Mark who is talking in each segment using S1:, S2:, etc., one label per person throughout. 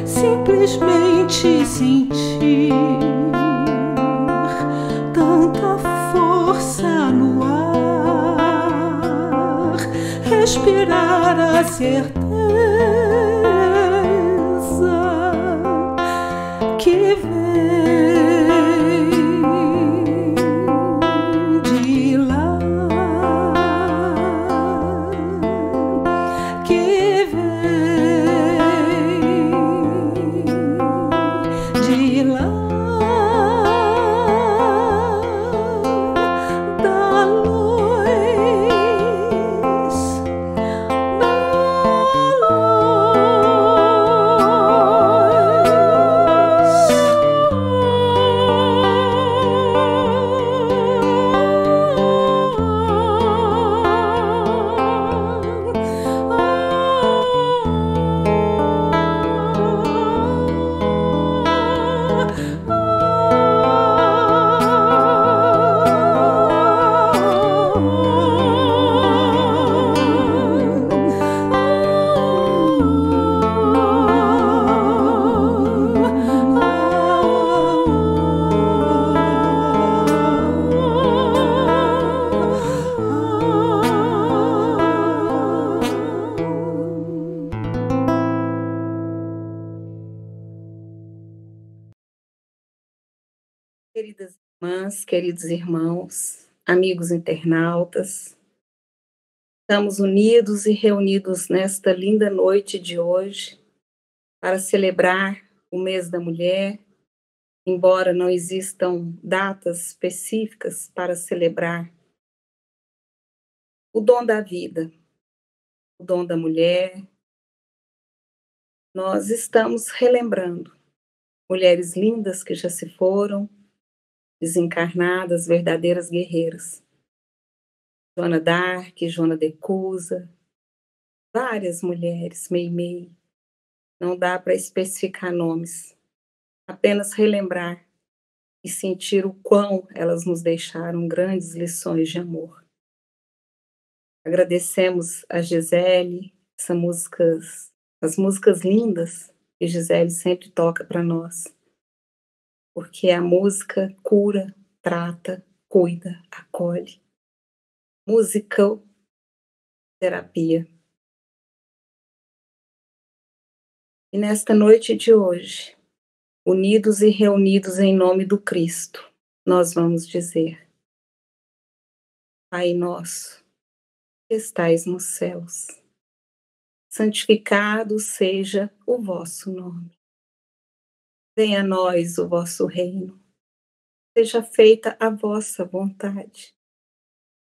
S1: Simplesmente sentir tanta força no ar, respirar a certeza que vem de lá, que de lá da luz,
S2: Queridas irmãs, queridos irmãos, amigos internautas, estamos unidos e reunidos nesta linda noite de hoje para celebrar o mês da mulher, embora não existam datas específicas para celebrar o dom da vida, o dom da mulher. Nós estamos relembrando mulheres lindas que já se foram, desencarnadas, verdadeiras guerreiras. Joana d'Arc, Joana de Cusa, várias mulheres, Meimei. Não dá para especificar nomes, apenas relembrar e sentir o quão elas nos deixaram grandes lições de amor. Agradecemos a Gisele, as músicas lindas que Gisele sempre toca para nós, porque a música cura, trata, cuida, acolhe. Musical terapia. E nesta noite de hoje, unidos e reunidos em nome do Cristo, nós vamos dizer: Pai nosso, que estais nos céus, santificado seja o vosso nome. Venha a nós o vosso reino. Seja feita a vossa vontade,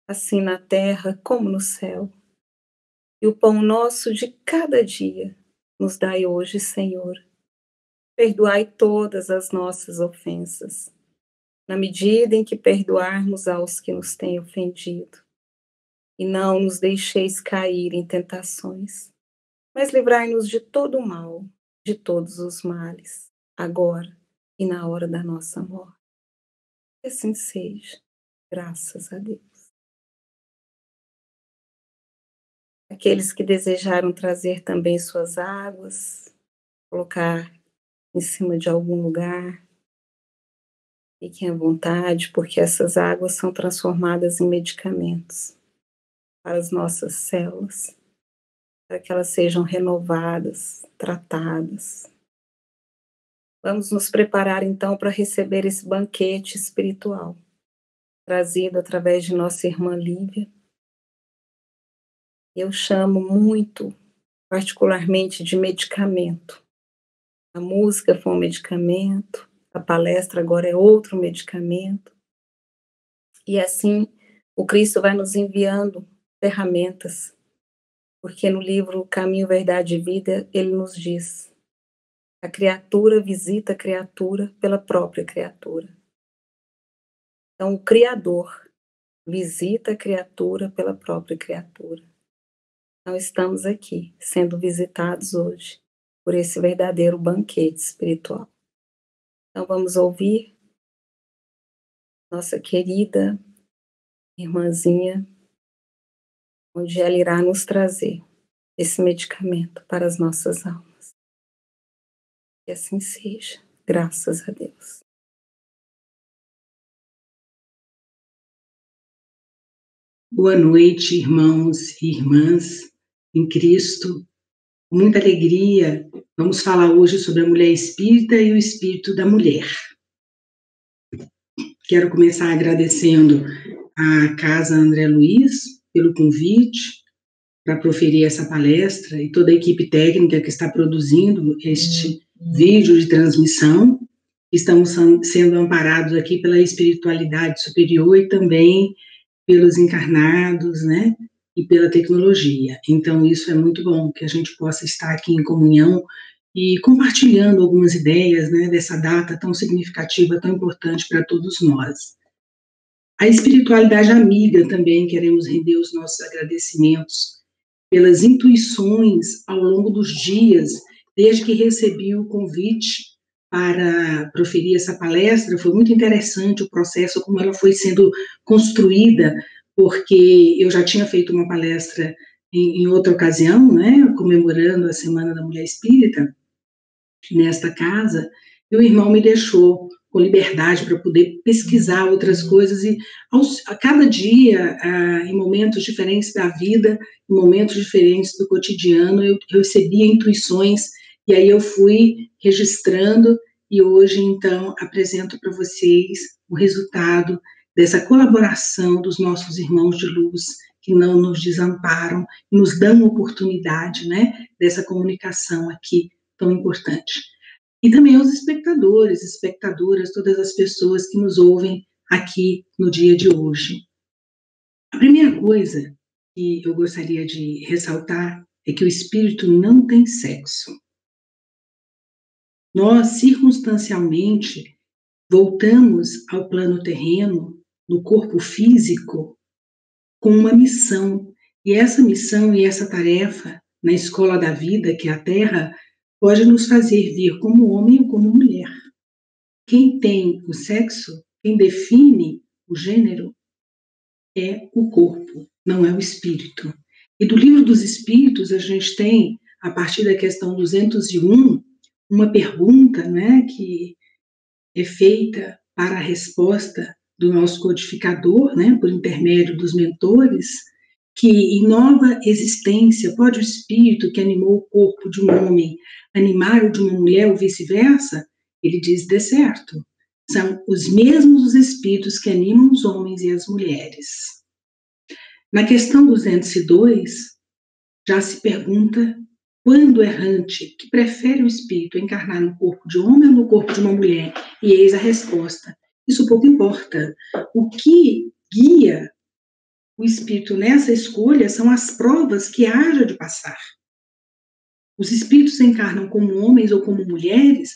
S2: assim na terra como no céu. E o pão nosso de cada dia nos dai hoje, Senhor. Perdoai todas as nossas ofensas, na medida em que perdoarmos aos que nos têm ofendido. E não nos deixeis cair em tentações, mas livrai-nos de todo o mal, de todos os males, agora e na hora da nossa morte. Que assim seja, graças a Deus. Aqueles que desejaram trazer também suas águas, colocar em cima de algum lugar, fiquem à vontade, porque essas águas são transformadas em medicamentos para as nossas células, para que elas sejam renovadas, tratadas. Vamos nos preparar então para receber esse banquete espiritual, trazido através de nossa irmã Lívia. Eu chamo muito, particularmente, de medicamento. A música foi um medicamento, a palestra agora é outro medicamento. E assim, o Cristo vai nos enviando ferramentas, porque no livro Caminho, Verdade e Vida, ele nos diz: a criatura visita a criatura pela própria criatura. Então, o Criador visita a criatura pela própria criatura. Então, estamos aqui, sendo visitados hoje por esse verdadeiro banquete espiritual. Então, vamos ouvir nossa querida irmãzinha, onde ela irá nos trazer esse medicamento para as nossas almas. Que assim seja, graças a Deus.
S3: Boa noite, irmãos e irmãs em Cristo. Com muita alegria, vamos falar hoje sobre a mulher espírita e o espírito da mulher. Quero começar agradecendo à Casa André Luiz pelo convite para proferir essa palestra e toda a equipe técnica que está produzindo este vídeo de transmissão. Estamos sendo amparados aqui pela espiritualidade superior e também pelos encarnados, né, e pela tecnologia. Então, isso é muito bom, que a gente possa estar aqui em comunhão e compartilhando algumas ideias, né, dessa data tão significativa, tão importante para todos nós. A espiritualidade amiga também, queremos render os nossos agradecimentos pelas intuições ao longo dos dias, desde que recebi o convite para proferir essa palestra. Foi muito interessante o processo, como ela foi sendo construída, porque eu já tinha feito uma palestra em outra ocasião, né, comemorando a Semana da Mulher Espírita, nesta casa, e o irmão me deixou com liberdade para poder pesquisar outras coisas, e a cada dia, em momentos diferentes da vida, em momentos diferentes do cotidiano, eu recebia intuições, e aí eu fui registrando, e hoje, então, apresento para vocês o resultado dessa colaboração dos nossos irmãos de luz, que não nos desamparam, e nos dão oportunidade, né, dessa comunicação aqui tão importante. E também aos espectadores, espectadoras, todas as pessoas que nos ouvem aqui no dia de hoje. A primeira coisa que eu gostaria de ressaltar é que o espírito não tem sexo. Nós, circunstancialmente, voltamos ao plano terreno, no corpo físico, com uma missão. E essa missão e essa tarefa, na escola da vida, que é a Terra, pode nos fazer vir como homem ou como mulher. Quem tem o sexo, quem define o gênero, é o corpo, não é o espírito. E do Livro dos Espíritos, a gente tem, a partir da questão 201, uma pergunta, né, que é feita para a resposta do nosso codificador, né, por intermédio dos mentores, que em nova existência pode o espírito que animou o corpo de um homem animar o de uma mulher ou vice-versa? Ele diz, de certo, são os mesmos espíritos que animam os homens e as mulheres. Na questão 202, já se pergunta quando o errante que prefere o espírito encarnar no corpo de homem ou no corpo de uma mulher? E eis a resposta. Isso pouco importa. O que guia o espírito nessa escolha são as provas que haja de passar. Os espíritos encarnam como homens ou como mulheres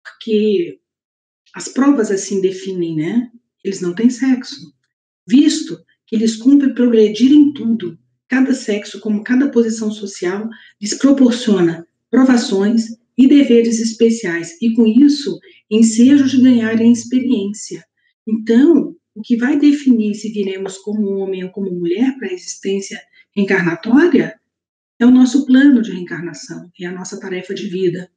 S3: porque as provas assim definem, né? Eles não têm sexo. Visto que eles cumprem progredir em tudo, cada sexo, como cada posição social, lhes proporciona provações e deveres especiais, e com isso, ensejos de ganharem experiência. Então, o que vai definir se viremos como homem ou como mulher para a existência reencarnatória é o nosso plano de reencarnação, é a nossa tarefa de vida.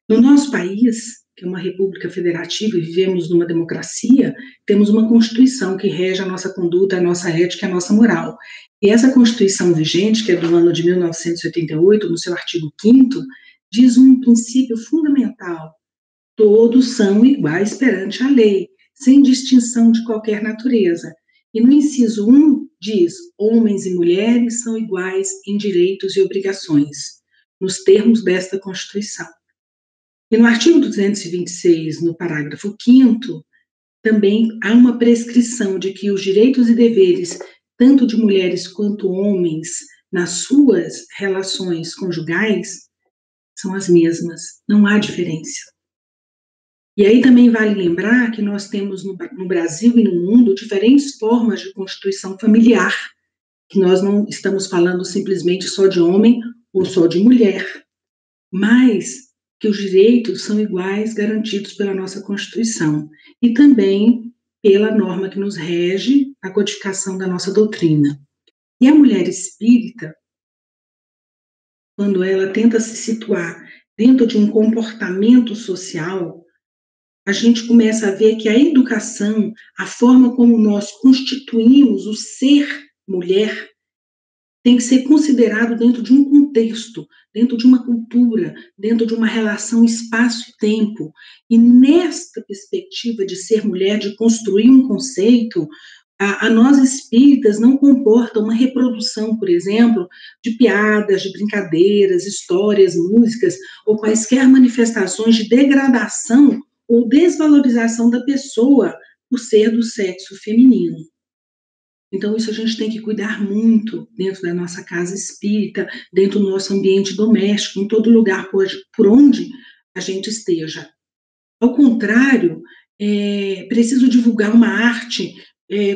S3: No nosso país, que é uma república federativa e vivemos numa democracia, temos uma Constituição que rege a nossa conduta, a nossa ética, a nossa moral. E essa Constituição vigente, que é do ano de 1988, no seu artigo 5º, diz um princípio fundamental: todos são iguais perante a lei, sem distinção de qualquer natureza. E no inciso 1 diz, homens e mulheres são iguais em direitos e obrigações, nos termos desta Constituição. E no artigo 226, no parágrafo 5º, também há uma prescrição de que os direitos e deveres, tanto de mulheres quanto homens, nas suas relações conjugais, são as mesmas, não há diferença. E aí também vale lembrar que nós temos no Brasil e no mundo diferentes formas de constituição familiar, que nós não estamos falando simplesmente só de homem ou só de mulher, mas que os direitos são iguais garantidos pela nossa Constituição e também pela norma que nos rege, a codificação da nossa doutrina. E a mulher espírita, quando ela tenta se situar dentro de um comportamento social, a gente começa a ver que a educação, a forma como nós constituímos o ser mulher, tem que ser considerado dentro de um contexto, dentro de uma cultura, dentro de uma relação espaço e tempo. E nesta perspectiva de ser mulher, de construir um conceito, a nós espíritas não comporta uma reprodução, por exemplo, de piadas, de brincadeiras, histórias, músicas, ou quaisquer manifestações de degradação ou desvalorização da pessoa por ser do sexo feminino. Então, isso a gente tem que cuidar muito dentro da nossa casa espírita, dentro do nosso ambiente doméstico, em todo lugar por onde a gente esteja. Ao contrário, preciso divulgar uma arte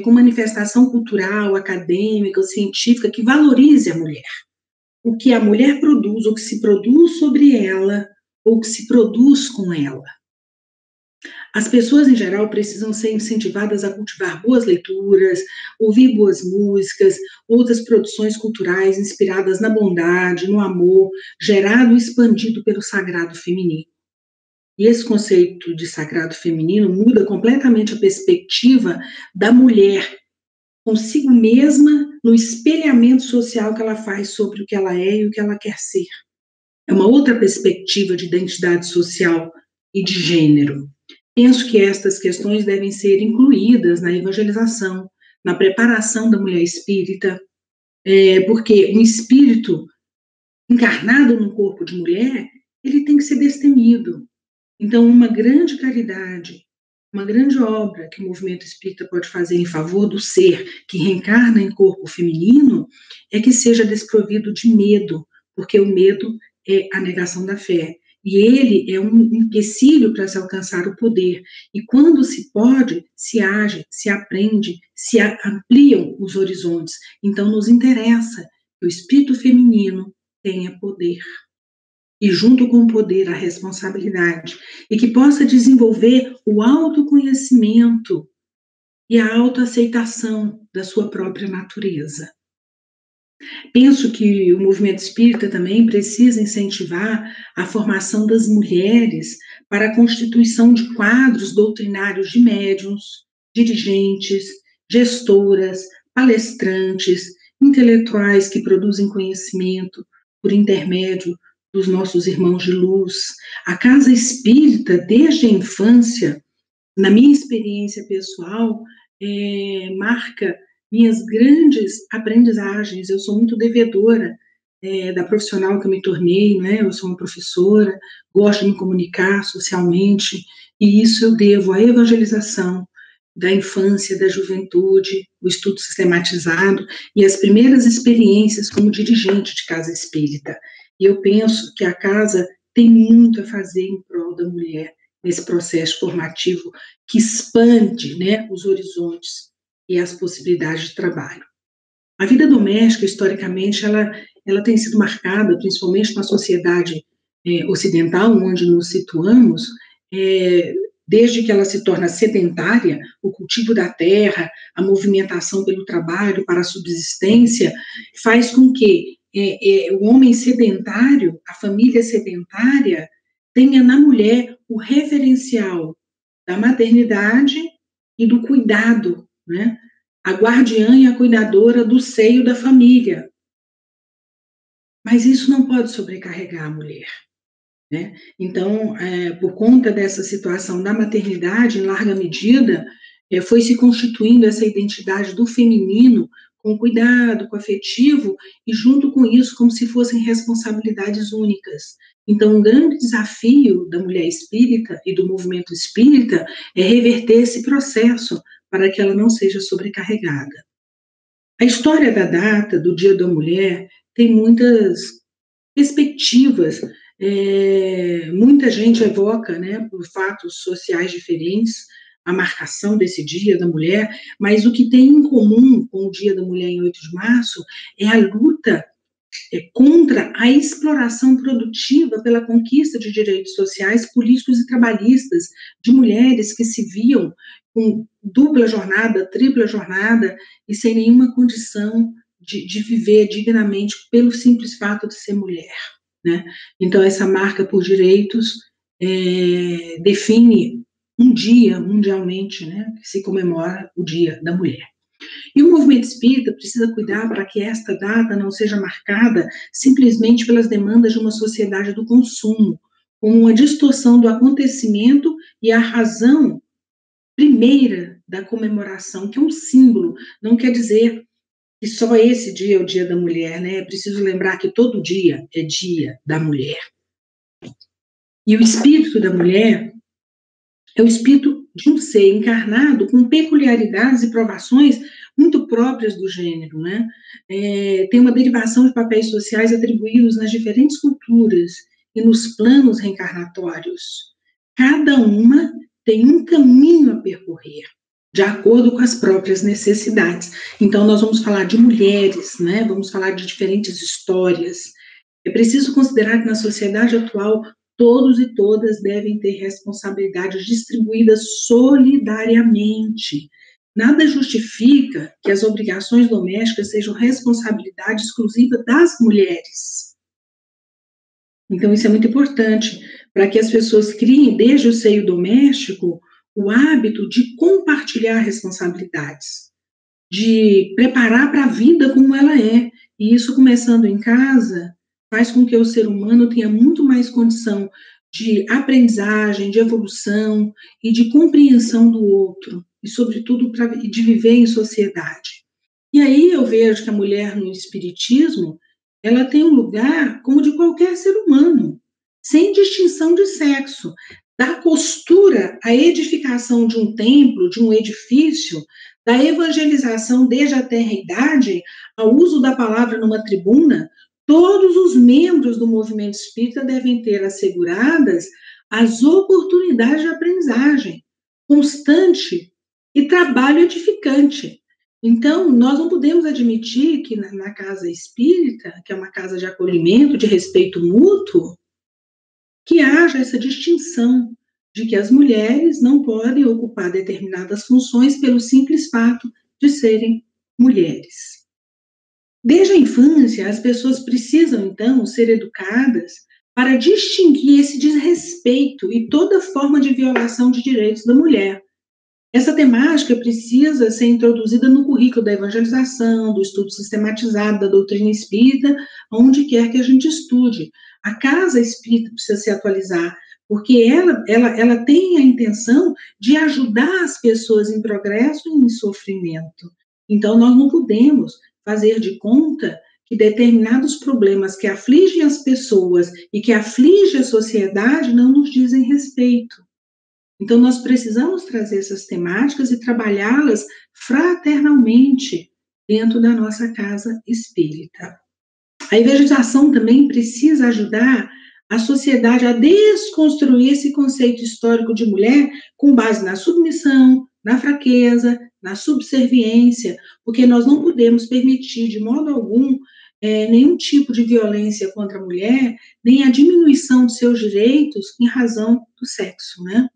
S3: com manifestação cultural, acadêmica ou científica que valorize a mulher. O que a mulher produz, ou que se produz sobre ela, ou que se produz com ela. As pessoas, em geral, precisam ser incentivadas a cultivar boas leituras, ouvir boas músicas, outras produções culturais inspiradas na bondade, no amor, gerado e expandido pelo sagrado feminino. E esse conceito de sagrado feminino muda completamente a perspectiva da mulher consigo mesma no espelhamento social que ela faz sobre o que ela é e o que ela quer ser. É uma outra perspectiva de identidade social e de gênero. Penso que estas questões devem ser incluídas na evangelização, na preparação da mulher espírita, porque um espírito encarnado num corpo de mulher, ele tem que ser destemido. Então, uma grande caridade, uma grande obra que o movimento espírita pode fazer em favor do ser que reencarna em corpo feminino é que seja desprovido de medo, porque o medo é a negação da fé. E ele é um empecilho para se alcançar o poder. E quando se pode, se age, se aprende, se ampliam os horizontes. Então, nos interessa que o espírito feminino tenha poder. E junto com o poder, a responsabilidade. E que possa desenvolver o autoconhecimento e a autoaceitação da sua própria natureza. Penso que o movimento espírita também precisa incentivar a formação das mulheres para a constituição de quadros doutrinários de médiuns, dirigentes, gestoras, palestrantes, intelectuais que produzem conhecimento por intermédio dos nossos irmãos de luz. A casa espírita, desde a infância, na minha experiência pessoal, marca minhas grandes aprendizagens. Eu sou muito devedora da profissional que eu me tornei, né? Eu sou uma professora, gosto de me comunicar socialmente, e isso eu devo à evangelização da infância, da juventude, o estudo sistematizado e as primeiras experiências como dirigente de casa espírita. E eu penso que a casa tem muito a fazer em prol da mulher nesse processo formativo que expande, né, os horizontes e as possibilidades de trabalho. A vida doméstica, historicamente, ela tem sido marcada, principalmente na sociedade ocidental, onde nos situamos, desde que ela se torna sedentária, o cultivo da terra, a movimentação pelo trabalho para a subsistência, faz com que o homem sedentário, a família sedentária, tenha na mulher o referencial da maternidade e do cuidado, né? A guardiã e a cuidadora do seio da família. Mas isso não pode sobrecarregar a mulher, né? Então, por conta dessa situação da maternidade, em larga medida, foi se constituindo essa identidade do feminino com cuidado, com afetivo, e junto com isso, como se fossem responsabilidades únicas. Então, um grande desafio da mulher espírita e do movimento espírita é reverter esse processo para que ela não seja sobrecarregada. A história da data do Dia da Mulher tem muitas perspectivas Muita gente evoca, né, por fatos sociais diferentes, a marcação desse Dia da Mulher, mas o que tem em comum com o Dia da Mulher em 8 de março é a luta contra a exploração produtiva pela conquista de direitos sociais, políticos e trabalhistas de mulheres que se viam com dupla jornada, tripla jornada e sem nenhuma condição de viver dignamente pelo simples fato de ser mulher, né? Então, essa marca por direitos define um dia mundialmente, né, que se comemora o Dia da Mulher. E o movimento espírita precisa cuidar para que esta data não seja marcada simplesmente pelas demandas de uma sociedade do consumo, como uma distorção do acontecimento e a razão primeira da comemoração, que é um símbolo, não quer dizer que só esse dia é o Dia da Mulher, né? É preciso lembrar que todo dia é Dia da Mulher. E o espírito da mulher é o espírito de um ser encarnado com peculiaridades e provações muito próprias do gênero, né? Tem uma derivação de papéis sociais atribuídos nas diferentes culturas e nos planos reencarnatórios. Cada uma tem um caminho a percorrer, de acordo com as próprias necessidades. Então, nós vamos falar de mulheres, né? Vamos falar de diferentes histórias. É preciso considerar que na sociedade atual todos e todas devem ter responsabilidades distribuídas solidariamente. Nada justifica que as obrigações domésticas sejam responsabilidade exclusiva das mulheres. Então, isso é muito importante, para que as pessoas criem, desde o seio doméstico, o hábito de compartilhar responsabilidades, de preparar para a vida como ela é. E isso, começando em casa, faz com que o ser humano tenha muito mais condição de aprendizagem, de evolução e de compreensão do outro, e, sobretudo, de viver em sociedade. E aí eu vejo que a mulher no espiritismo, ela tem um lugar como de qualquer ser humano, sem distinção de sexo. Da costura à edificação de um templo, de um edifício, da evangelização desde a tenra idade, ao uso da palavra numa tribuna, todos os membros do movimento espírita devem ter asseguradas as oportunidades de aprendizagem constante e trabalho edificante. Então, nós não podemos admitir que na casa espírita, que é uma casa de acolhimento, de respeito mútuo, que haja essa distinção de que as mulheres não podem ocupar determinadas funções pelo simples fato de serem mulheres. Desde a infância, as pessoas precisam, então, ser educadas para distinguir esse desrespeito e toda forma de violação de direitos da mulher. Essa temática precisa ser introduzida no currículo da evangelização, do estudo sistematizado da doutrina espírita, onde quer que a gente estude. A casa espírita precisa se atualizar, porque ela tem a intenção de ajudar as pessoas em progresso e em sofrimento. Então, nós não podemos fazer de conta que determinados problemas que afligem as pessoas e que afligem a sociedade não nos dizem respeito. Então, nós precisamos trazer essas temáticas e trabalhá-las fraternalmente dentro da nossa casa espírita. A evangelização também precisa ajudar a sociedade a desconstruir esse conceito histórico de mulher com base na submissão, na fraqueza, na subserviência, porque nós não podemos permitir de modo algum nenhum tipo de violência contra a mulher, nem a diminuição de seus direitos em razão do sexo, né?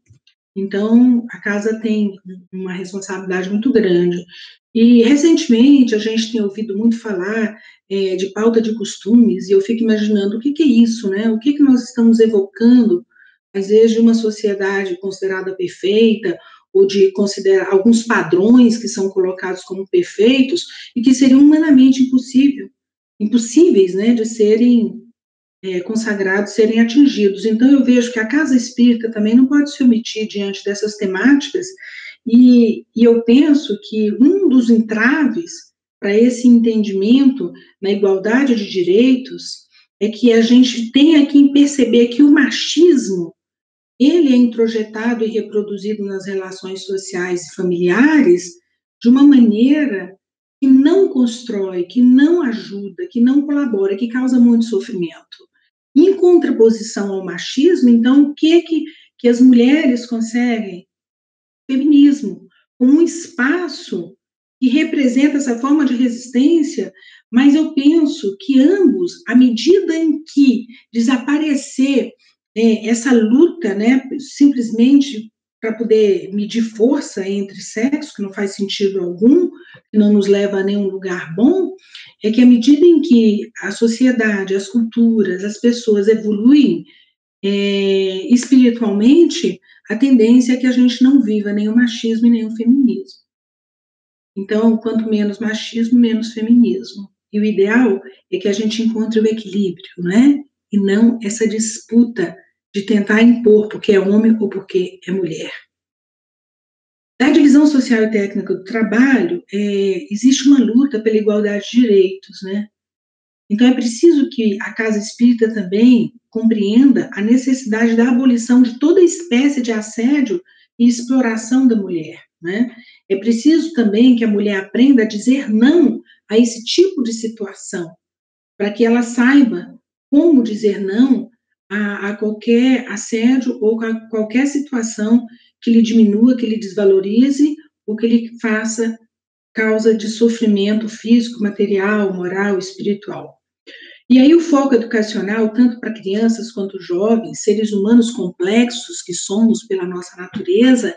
S3: Então, a casa tem uma responsabilidade muito grande. E, recentemente, a gente tem ouvido muito falar de pauta de costumes, e eu fico imaginando o que é isso, né? O que nós estamos evocando, às vezes, de uma sociedade considerada perfeita, ou de considerar alguns padrões que são colocados como perfeitos, e que seriam humanamente impossíveis, né, de serem consagrados, serem atingidos. Então, eu vejo que a casa espírita também não pode se omitir diante dessas temáticas, e eu penso que um dos entraves para esse entendimento na igualdade de direitos é que a gente tenha que perceber que o machismo, ele é introjetado e reproduzido nas relações sociais e familiares de uma maneira que não constrói, que não ajuda, que não colabora, que causa muito sofrimento. Em contraposição ao machismo, então, o que as mulheres conseguem? Feminismo, como um espaço que representa essa forma de resistência, mas eu penso que ambos, à medida em que desaparecer essa luta, né, simplesmente para poder medir força entre sexos, que não faz sentido algum, que não nos leva a nenhum lugar bom, é que à medida em que a sociedade, as culturas, as pessoas evoluem espiritualmente, a tendência é que a gente não viva nem o machismo e nem o feminismo. Então, quanto menos machismo, menos feminismo. E o ideal é que a gente encontre o equilíbrio, né? E não essa disputa de tentar impor porque é homem ou porque é mulher. Na divisão social e técnica do trabalho, existe uma luta pela igualdade de direitos, né? Então, é preciso que a Casa Espírita também compreenda a necessidade da abolição de toda espécie de assédio e exploração da mulher, né? É preciso também que a mulher aprenda a dizer não a esse tipo de situação, para que ela saiba como dizer não a qualquer assédio ou a qualquer situação que lhe diminua, que lhe desvalorize ou que lhe faça causa de sofrimento físico, material, moral, espiritual. E aí o foco educacional, tanto para crianças quanto jovens, seres humanos complexos que somos pela nossa natureza,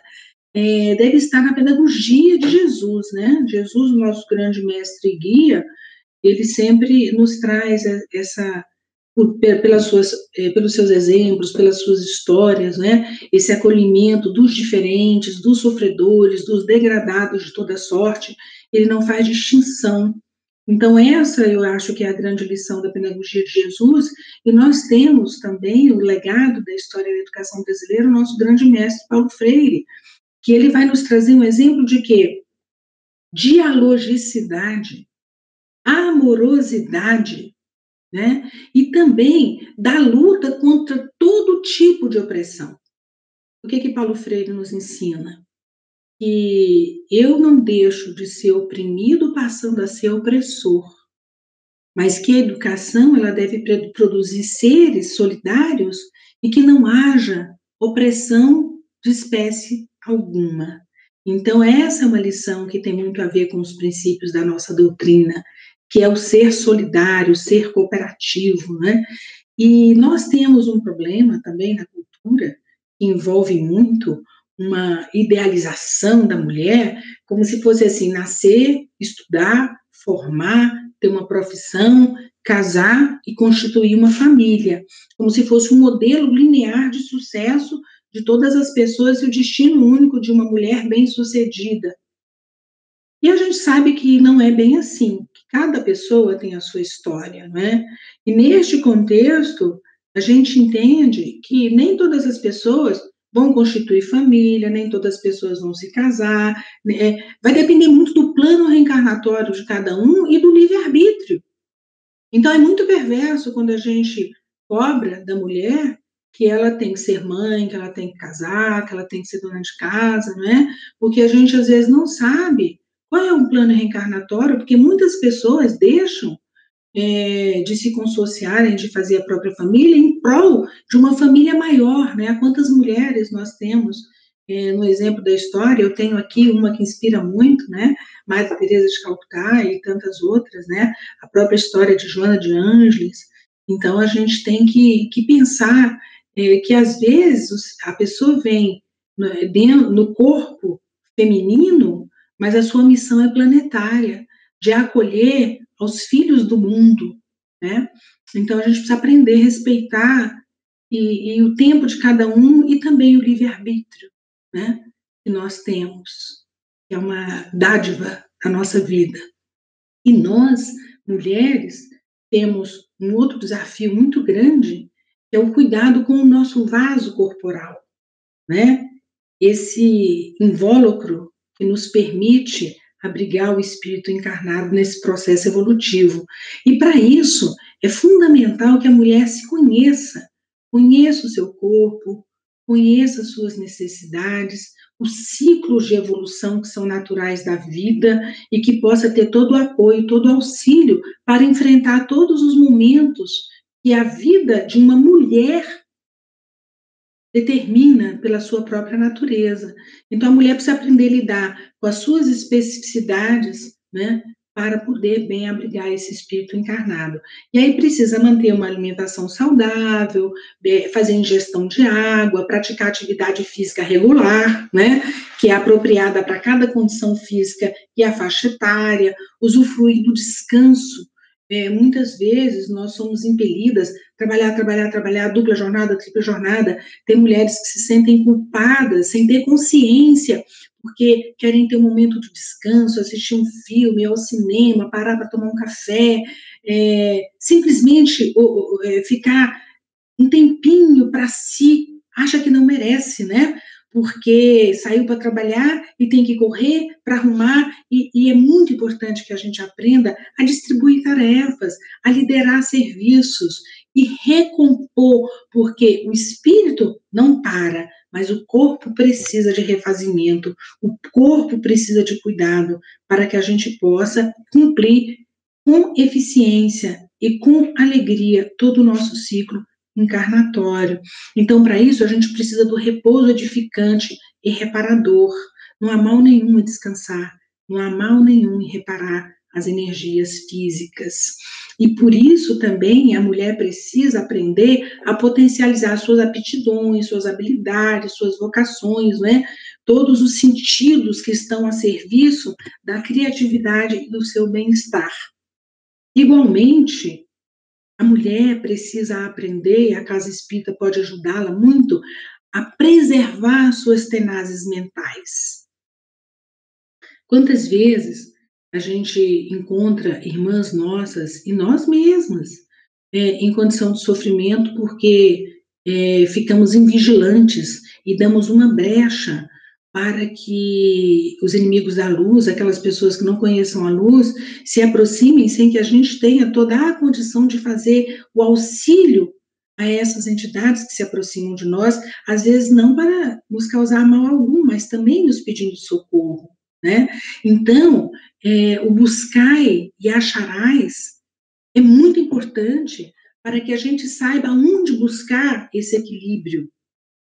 S3: deve estar na pedagogia de Jesus, né? Jesus, nosso grande mestre e guia, ele sempre nos traz pelos seus exemplos, pelas suas histórias, né? Esse acolhimento dos diferentes, dos sofredores, dos degradados de toda sorte. Ele não faz distinção. Então, essa eu acho que é a grande lição da pedagogia de Jesus, e nós temos também o legado da história da educação brasileira, o nosso grande mestre Paulo Freire, que ele vai nos trazer um exemplo de quê? Dialogicidade, amorosidade, né? E também da luta contra todo tipo de opressão. O que Paulo Freire nos ensina? Que eu não deixo de ser oprimido passando a ser opressor, mas que a educação ela deve produzir seres solidários e que não haja opressão de espécie alguma. Então, essa é uma lição que tem muito a ver com os princípios da nossa doutrina, que é o ser solidário, o ser cooperativo, né? E nós temos um problema também na cultura, que envolve muito uma idealização da mulher, como se fosse assim, nascer, estudar, formar, ter uma profissão, casar e constituir uma família, como se fosse um modelo linear de sucesso de todas as pessoas e o destino único de uma mulher bem-sucedida. E a gente sabe que não é bem assim, que cada pessoa tem a sua história, não é? E neste contexto, a gente entende que nem todas as pessoas vão constituir família, nem todas as pessoas vão se casar, né? Vai depender muito do plano reencarnatório de cada um e do livre-arbítrio. Então, é muito perverso quando a gente cobra da mulher que ela tem que ser mãe, que ela tem que casar, que ela tem que ser dona de casa, não é? Porque a gente, às vezes, não sabe qual é o plano reencarnatório, porque muitas pessoas deixam de se consociarem, de fazer a própria família, em prol de uma família maior, né? Quantas mulheres nós temos no exemplo da história, eu tenho aqui uma que inspira muito, né? Madre Teresa de Calcutá e tantas outras, né? A própria história de Joana de Ângeles. Então, a gente tem que pensar que, às vezes, a pessoa vem no corpo feminino, mas a sua missão é planetária, de acolher aos filhos do mundo, né? Então, a gente precisa aprender a respeitar e o tempo de cada um e também o livre-arbítrio, né? Que nós temos, que é uma dádiva da nossa vida. E nós, mulheres, temos um outro desafio muito grande, que é o cuidado com o nosso vaso corporal, né? Esse invólucro que nos permite abrigar o espírito encarnado nesse processo evolutivo. E para isso, é fundamental que a mulher se conheça o seu corpo, conheça as suas necessidades, os ciclos de evolução que são naturais da vida e que possa ter todo o apoio, todo o auxílio para enfrentar todos os momentos que a vida de uma mulher determina pela sua própria natureza. Então, a mulher precisa aprender a lidar com as suas especificidades, né, para poder bem abrigar esse espírito encarnado. E aí precisa manter uma alimentação saudável, fazer ingestão de água, praticar atividade física regular, né, que é apropriada para cada condição física e a faixa etária, usufruir do descanso. Muitas vezes nós somos impelidas a trabalhar, dupla jornada, tripla jornada. Tem mulheres que se sentem culpadas, sem ter consciência, porque querem ter um momento de descanso, assistir um filme, ir ao cinema, parar para tomar um café, simplesmente ficar um tempinho para si, acha que não merece, né? Porque saiu para trabalhar e tem que correr para arrumar, e é muito importante que a gente aprenda a distribuir tarefas, a liderar serviços e recompor, porque o espírito não para, mas o corpo precisa de refazimento, o corpo precisa de cuidado para que a gente possa cumprir com eficiência e com alegria todo o nosso ciclo encarnatório. Então, para isso, a gente precisa do repouso edificante e reparador. Não há mal nenhum em descansar, não há mal nenhum em reparar as energias físicas. E por isso também a mulher precisa aprender a potencializar suas aptidões, suas habilidades, suas vocações, né? Todos os sentidos que estão a serviço da criatividade e do seu bem-estar. Igualmente, a mulher precisa aprender, e a casa espírita pode ajudá-la muito, a preservar suas tenazes mentais. Quantas vezes a gente encontra irmãs nossas e nós mesmas em condição de sofrimento porque ficamos invigilantes e damos uma brecha para que os inimigos da luz, aquelas pessoas que não conheçam a luz, se aproximem sem que a gente tenha toda a condição de fazer o auxílio a essas entidades que se aproximam de nós, às vezes não para nos causar mal algum, mas também nos pedindo socorro, né? Então, o buscai e acharais é muito importante para que a gente saiba onde buscar esse equilíbrio,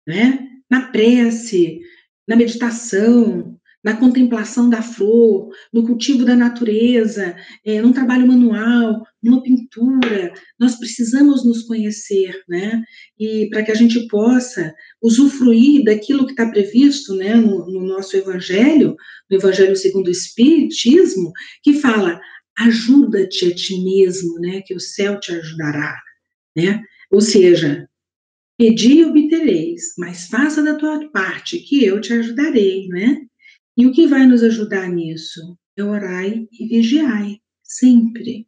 S3: né? Na prece, na meditação, na contemplação da flor, no cultivo da natureza, num trabalho manual, numa pintura. Nós precisamos nos conhecer, né? E para que a gente possa usufruir daquilo que está previsto, né, no nosso Evangelho, no Evangelho segundo o Espiritismo, que fala: ajuda-te a ti mesmo, né, que o céu te ajudará, né? Ou seja, pedi e obtereis, mas faça da tua parte, que eu te ajudarei, né? E o que vai nos ajudar nisso? É orai e vigiai, sempre.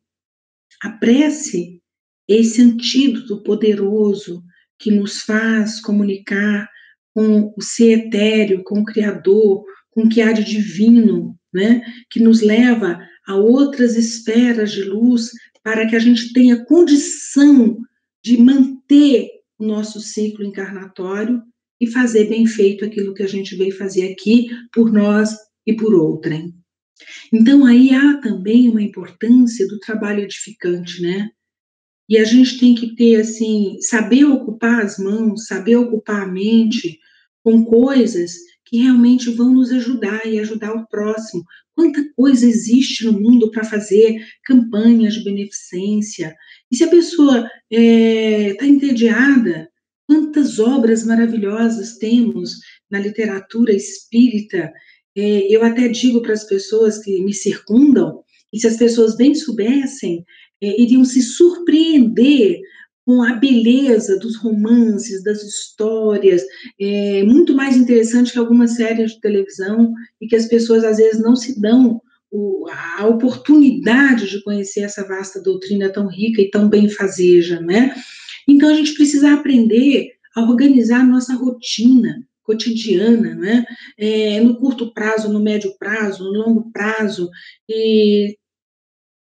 S3: A prece é esse antídoto poderoso que nos faz comunicar com o ser etéreo, com o Criador, com o que há de divino, né? Que nos leva a outras esferas de luz para que a gente tenha condição de manter o nosso ciclo encarnatório e fazer bem feito aquilo que a gente veio fazer aqui por nós e por outrem. Então, aí há também uma importância do trabalho edificante, né? E a gente tem que ter, assim, saber ocupar as mãos, saber ocupar a mente com coisas que realmente vão nos ajudar e ajudar o próximo. Quanta coisa existe no mundo para fazer campanhas de beneficência. E se a pessoa está entediada, quantas obras maravilhosas temos na literatura espírita. Eu até digo para as pessoas que me circundam, que se as pessoas bem soubessem, iriam se surpreender com a beleza dos romances, das histórias, muito mais interessante que algumas séries de televisão, e que as pessoas às vezes não se dão a oportunidade de conhecer essa vasta doutrina tão rica e tão benfazeja, né? Então a gente precisa aprender a organizar a nossa rotina cotidiana, né? No curto prazo, no médio prazo, no longo prazo, e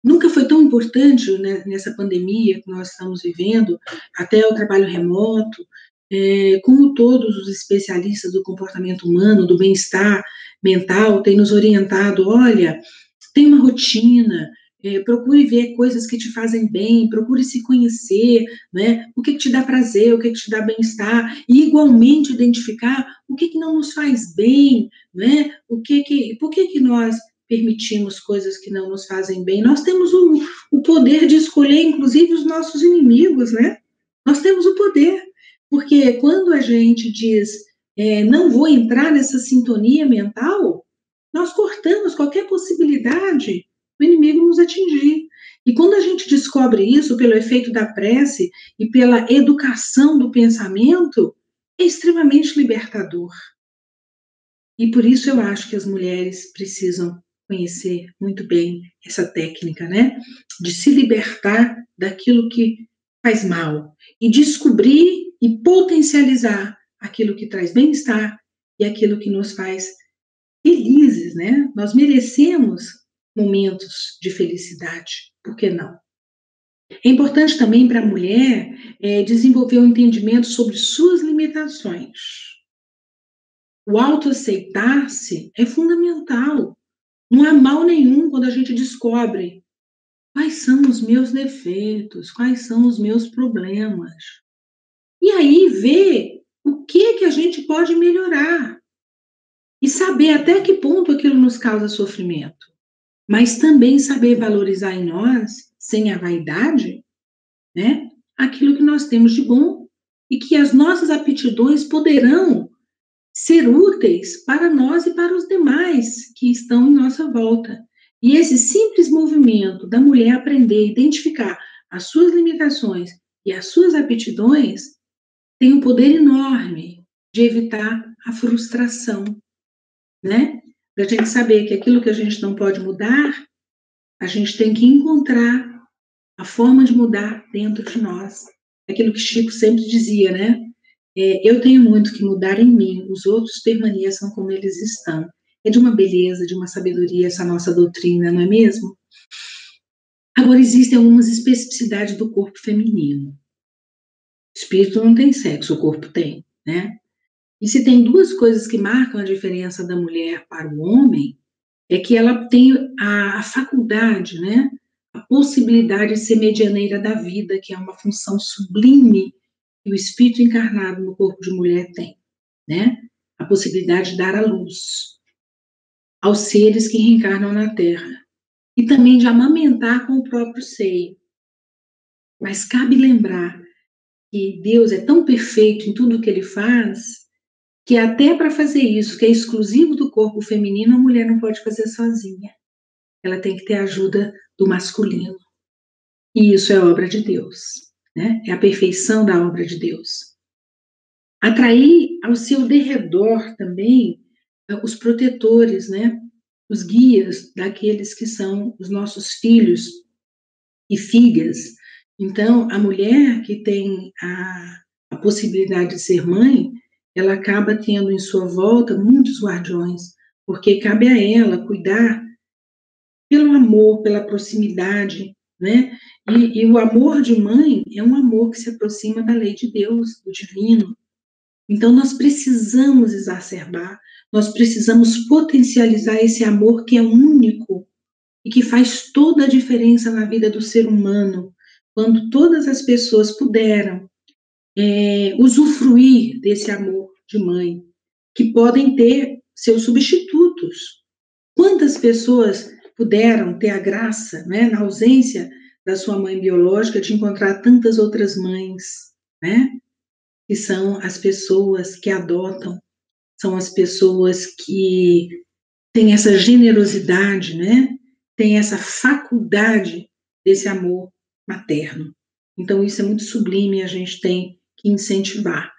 S3: nunca foi tão importante, né, nessa pandemia que nós estamos vivendo, até o trabalho remoto, como todos os especialistas do comportamento humano, do bem-estar mental, têm nos orientado: olha, tem uma rotina, procure ver coisas que te fazem bem, procure se conhecer, né? O que te dá prazer, o que te dá bem-estar, e igualmente identificar o que não nos faz bem, né? Por que nós permitimos coisas que não nos fazem bem? Nós temos o poder de escolher, inclusive, os nossos inimigos, né? Nós temos o poder, porque quando a gente diz, não vou entrar nessa sintonia mental, nós cortamos qualquer possibilidade do inimigo nos atingir. E quando a gente descobre isso pelo efeito da prece e pela educação do pensamento, é extremamente libertador. E por isso eu acho que as mulheres precisam conhecer muito bem essa técnica, né? De se libertar daquilo que faz mal e descobrir e potencializar aquilo que traz bem-estar e aquilo que nos faz felizes, né? Nós merecemos momentos de felicidade, por que não? É importante também para a mulher desenvolver um entendimento sobre suas limitações. O autoaceitar-se é fundamental. Não há mal nenhum quando a gente descobre quais são os meus defeitos, quais são os meus problemas. E aí ver o que a gente pode melhorar. E saber até que ponto aquilo nos causa sofrimento. Mas também saber valorizar em nós, sem a vaidade, né, aquilo que nós temos de bom e que as nossas aptidões poderão ser úteis para nós e para os demais que estão em nossa volta. E esse simples movimento da mulher aprender a identificar as suas limitações e as suas aptidões tem um poder enorme de evitar a frustração, né? Para a gente saber que aquilo que a gente não pode mudar, a gente tem que encontrar a forma de mudar dentro de nós. Aquilo que Chico sempre dizia, né? Eu tenho muito que mudar em mim, os outros permaneçam como eles estão. É de uma beleza, de uma sabedoria essa nossa doutrina, não é mesmo? Agora, existem algumas especificidades do corpo feminino. O espírito não tem sexo, o corpo tem, né? E se tem duas coisas que marcam a diferença da mulher para o homem, é que ela tem a faculdade, né? A possibilidade de ser medianeira da vida, que é uma função sublime que o espírito encarnado no corpo de mulher tem, né? A possibilidade de dar a luz aos seres que reencarnam na Terra. E também de amamentar com o próprio seio. Mas cabe lembrar que Deus é tão perfeito em tudo que Ele faz, que até para fazer isso, que é exclusivo do corpo feminino, a mulher não pode fazer sozinha. Ela tem que ter a ajuda do masculino. E isso é obra de Deus, né? É a perfeição da obra de Deus. Atrair ao seu derredor também os protetores, né? Os guias daqueles que são os nossos filhos e filhas. Então, a mulher que tem a possibilidade de ser mãe, ela acaba tendo em sua volta muitos guardiões, porque cabe a ela cuidar pelo amor, pela proximidade, né? E o amor de mãe é um amor que se aproxima da lei de Deus, do divino. Então, nós precisamos exacerbar, nós precisamos potencializar esse amor que é único e que faz toda a diferença na vida do ser humano, quando todas as pessoas puderam usufruir desse amor de mãe, que podem ter seus substitutos. Quantas pessoas puderam ter a graça, né, na ausência da sua mãe biológica, de encontrar tantas outras mães, né, que são as pessoas que adotam, são as pessoas que têm essa generosidade, né, têm essa faculdade desse amor materno. Então, isso é muito sublime, a gente tem que incentivar.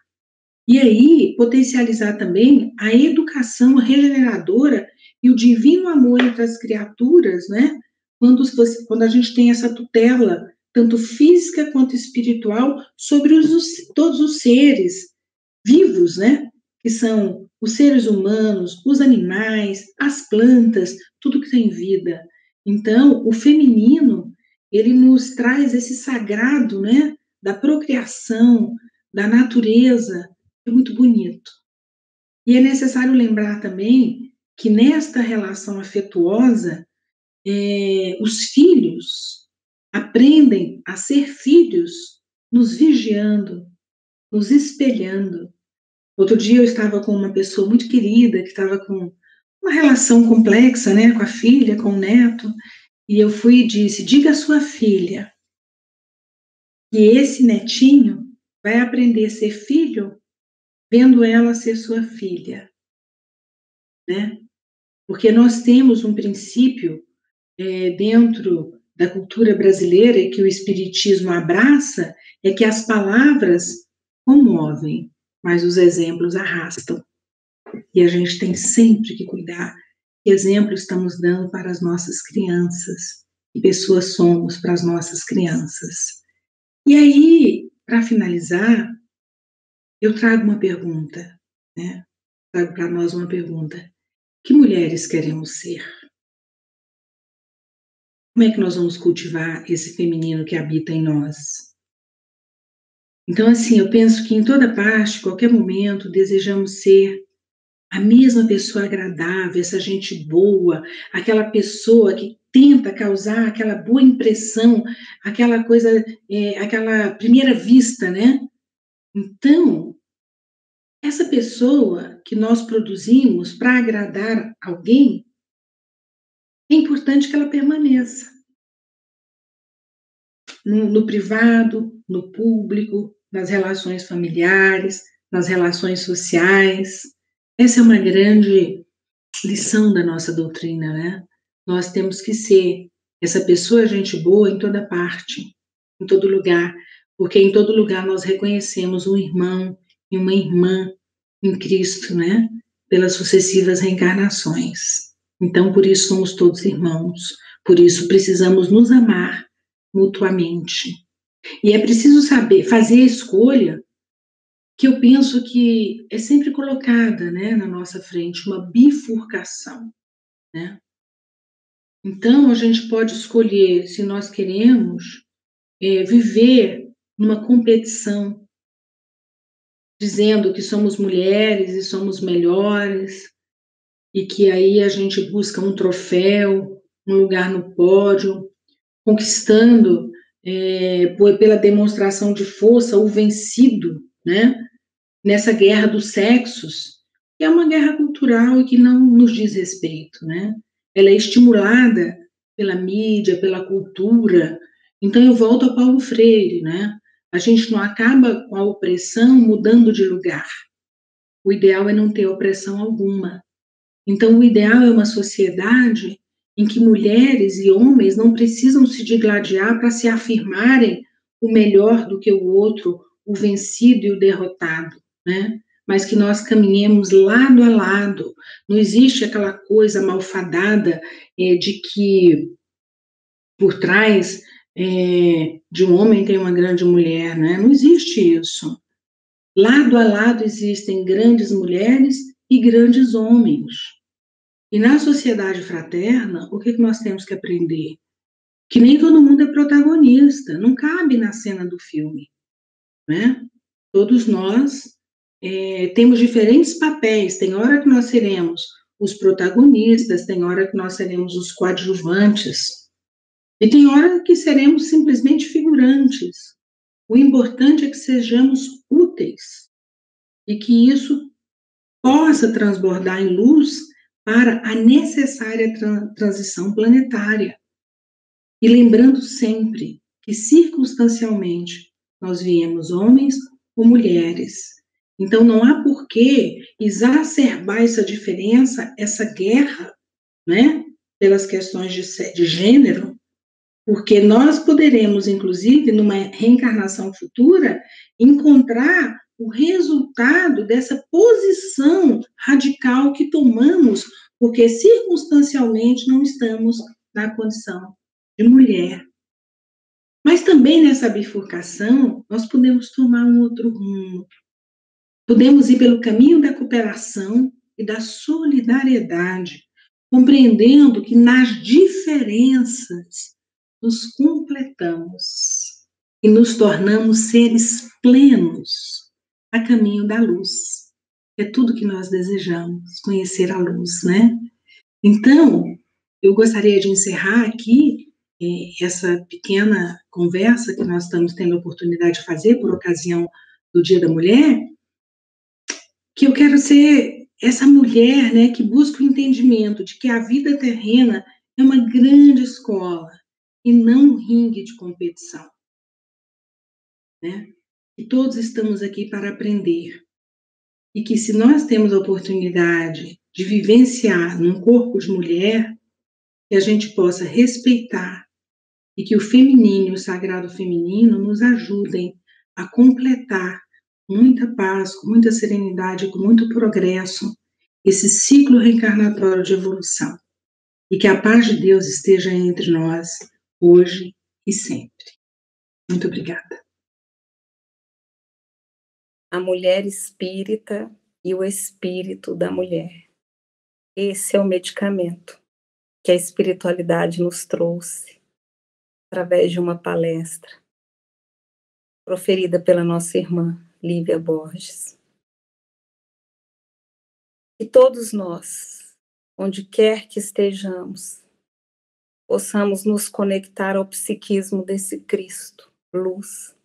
S3: E aí, potencializar também a educação regeneradora e o divino amor entre as criaturas, né? Quando a gente tem essa tutela, tanto física quanto espiritual, sobre todos os seres vivos, né? Que são os seres humanos, os animais, as plantas, tudo que tem vida. Então, o feminino, ele nos traz esse sagrado, né? Da procriação, da natureza, é muito bonito. E é necessário lembrar também que nesta relação afetuosa, os filhos aprendem a ser filhos nos vigiando, nos espelhando. Outro dia eu estava com uma pessoa muito querida, que estava com uma relação complexa, né, com a filha, com o neto, e eu fui e disse: diga à sua filha que esse netinho vai aprender a ser filho vendo ela ser sua filha, né? Porque nós temos um princípio dentro da cultura brasileira e que o Espiritismo abraça, é que as palavras comovem, mas os exemplos arrastam. E a gente tem sempre que cuidar que exemplo estamos dando para as nossas crianças, que pessoas somos para as nossas crianças. E aí, para finalizar, eu trago uma pergunta, né? Trago para nós uma pergunta. Que mulheres queremos ser? Como é que nós vamos cultivar esse feminino que habita em nós? Então, assim, eu penso que em toda parte, qualquer momento, desejamos ser a mesma pessoa agradável, essa gente boa, aquela pessoa que tenta causar aquela boa impressão, aquela coisa, aquela primeira vista, né? Então, essa pessoa que nós produzimos para agradar alguém, é importante que ela permaneça no privado, no público, nas relações familiares, nas relações sociais. Essa é uma grande lição da nossa doutrina, né? Nós temos que ser essa pessoa, gente boa, em toda parte, em todo lugar, porque em todo lugar nós reconhecemos um irmão e uma irmã em Cristo, né? Pelas sucessivas reencarnações. Então, por isso somos todos irmãos, por isso precisamos nos amar mutuamente. E é preciso saber fazer a escolha que eu penso que é sempre colocada, né, na nossa frente, uma bifurcação, né? Então, a gente pode escolher se nós queremos viver numa competição, dizendo que somos mulheres e somos melhores, e que aí a gente busca um troféu, um lugar no pódio, conquistando pela demonstração de força o vencido, né? Nessa guerra dos sexos, que é uma guerra cultural e que não nos diz respeito, né? Ela é estimulada pela mídia, pela cultura. Então eu volto a Paulo Freire, né? A gente não acaba com a opressão mudando de lugar. O ideal é não ter opressão alguma. Então o ideal é uma sociedade em que mulheres e homens não precisam se digladiar para se afirmarem o melhor do que o outro, o vencido e o derrotado, né? Mas que nós caminhemos lado a lado. Não existe aquela coisa malfadada de que por trás de um homem tem uma grande mulher, né? Não existe isso. Lado a lado existem grandes mulheres e grandes homens. E na sociedade fraterna, o que nós temos que aprender? Que nem todo mundo é protagonista, não cabe na cena do filme, né? Todos nós temos diferentes papéis, tem hora que nós seremos os protagonistas, tem hora que nós seremos os coadjuvantes, e tem hora que seremos simplesmente figurantes. O importante é que sejamos úteis, e que isso possa transbordar em luz para a necessária transição planetária. E lembrando sempre que, circunstancialmente, nós viemos homens ou mulheres. Então, não há por que exacerbar essa diferença, essa guerra, né, pelas questões de gênero, porque nós poderemos, inclusive, numa reencarnação futura, encontrar o resultado dessa posição radical que tomamos, porque circunstancialmente não estamos na condição de mulher. Mas também nessa bifurcação, nós podemos tomar um outro rumo. Podemos ir pelo caminho da cooperação e da solidariedade, compreendendo que nas diferenças nos completamos e nos tornamos seres plenos a caminho da luz. É tudo que nós desejamos, conhecer a luz, né? Então, eu gostaria de encerrar aqui essa pequena conversa que nós estamos tendo a oportunidade de fazer por ocasião do Dia da Mulher, que eu quero ser essa mulher, né, que busca o entendimento de que a vida terrena é uma grande escola e não um ringue de competição, né? E todos estamos aqui para aprender. E que se nós temos a oportunidade de vivenciar num corpo de mulher, que a gente possa respeitar e que o feminino, o sagrado feminino, nos ajudem a completar com muita paz, com muita serenidade, com muito progresso, esse ciclo reencarnatório de evolução. E que a paz de Deus esteja entre nós, hoje e sempre. Muito obrigada.
S2: A mulher espírita e o espírito da mulher. Esse é o medicamento que a espiritualidade nos trouxe através de uma palestra proferida pela nossa irmã Lívia Borges. E todos nós, onde quer que estejamos, possamos nos conectar ao psiquismo desse Cristo, luz,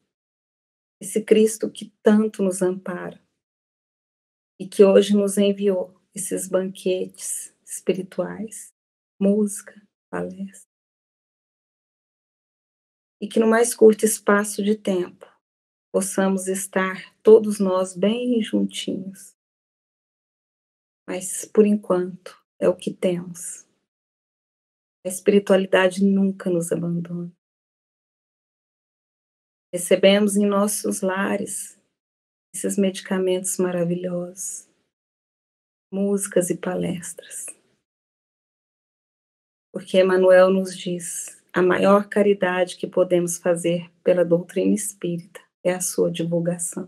S2: esse Cristo que tanto nos ampara e que hoje nos enviou esses banquetes espirituais, música, palestra. E que no mais curto espaço de tempo possamos estar todos nós bem juntinhos. Mas, por enquanto, é o que temos. A espiritualidade nunca nos abandona. Recebemos em nossos lares esses medicamentos maravilhosos, músicas e palestras. Porque Emmanuel nos diz, a maior caridade que podemos fazer pela doutrina espírita é a sua divulgação.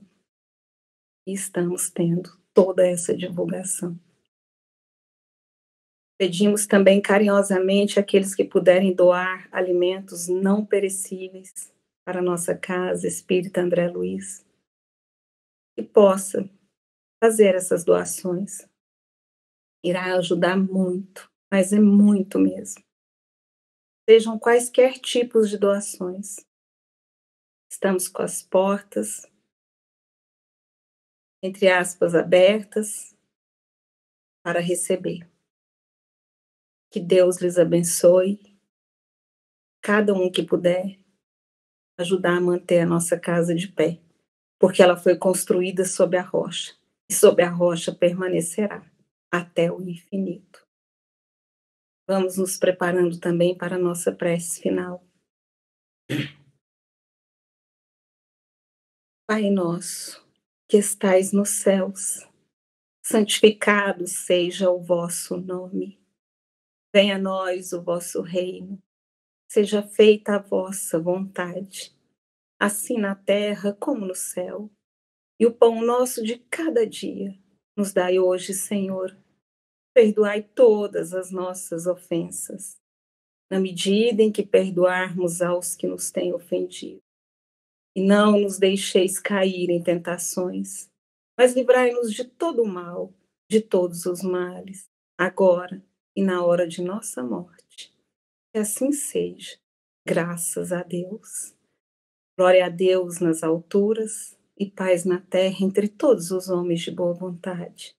S2: E estamos tendo toda essa divulgação. Pedimos também carinhosamente àqueles que puderem doar alimentos não perecíveis para a nossa casa espírita André Luiz, que possa fazer essas doações. Irá ajudar muito, mas é muito mesmo. Sejam quaisquer tipos de doações. Estamos com as portas, entre aspas, abertas, para receber. Que Deus lhes abençoe, cada um que puder, ajudar a manter a nossa casa de pé, porque ela foi construída sob a rocha, e sob a rocha permanecerá até o infinito. Vamos nos preparando também para a nossa prece final. Pai nosso, que estais nos céus, santificado seja o vosso nome. Venha a nós o vosso reino. Seja feita a vossa vontade, assim na terra como no céu. E o pão nosso de cada dia nos dai hoje, Senhor. Perdoai todas as nossas ofensas, na medida em que perdoarmos aos que nos têm ofendido. E não nos deixeis cair em tentações, mas livrai-nos de todo o mal, de todos os males, agora e na hora de nossa morte. Que assim seja, graças a Deus. Glória a Deus nas alturas e paz na terra entre todos os homens de boa vontade.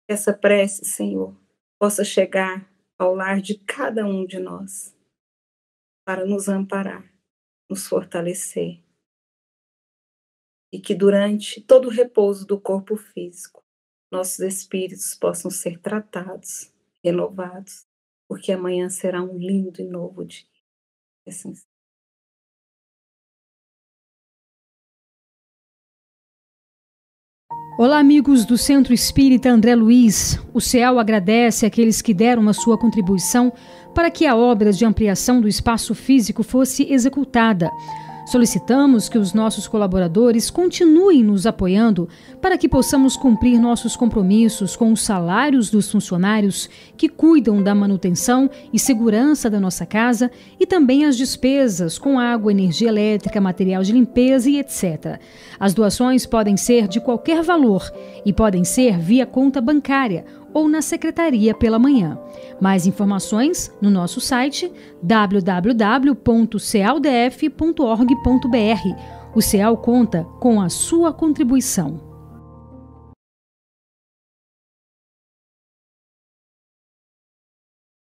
S2: Que essa prece, Senhor, possa chegar ao lar de cada um de nós, para nos amparar, nos fortalecer. E que durante todo o repouso do corpo físico, nossos espíritos possam ser tratados, renovados, porque amanhã será um lindo e novo dia. Assim seja.
S4: Olá, amigos do Centro Espírita André Luiz. O CEAL agradece àqueles que deram a sua contribuição para que a obra de ampliação do espaço físico fosse executada. Solicitamos que os nossos colaboradores continuem nos apoiando para que possamos cumprir nossos compromissos com os salários dos funcionários que cuidam da manutenção e segurança da nossa casa e também as despesas com água, energia elétrica, material de limpeza e etc. As doações podem ser de qualquer valor e podem ser via conta bancária ou na secretaria pela manhã. Mais informações no nosso site www.cealdf.org.br. O CEAL conta com a sua contribuição.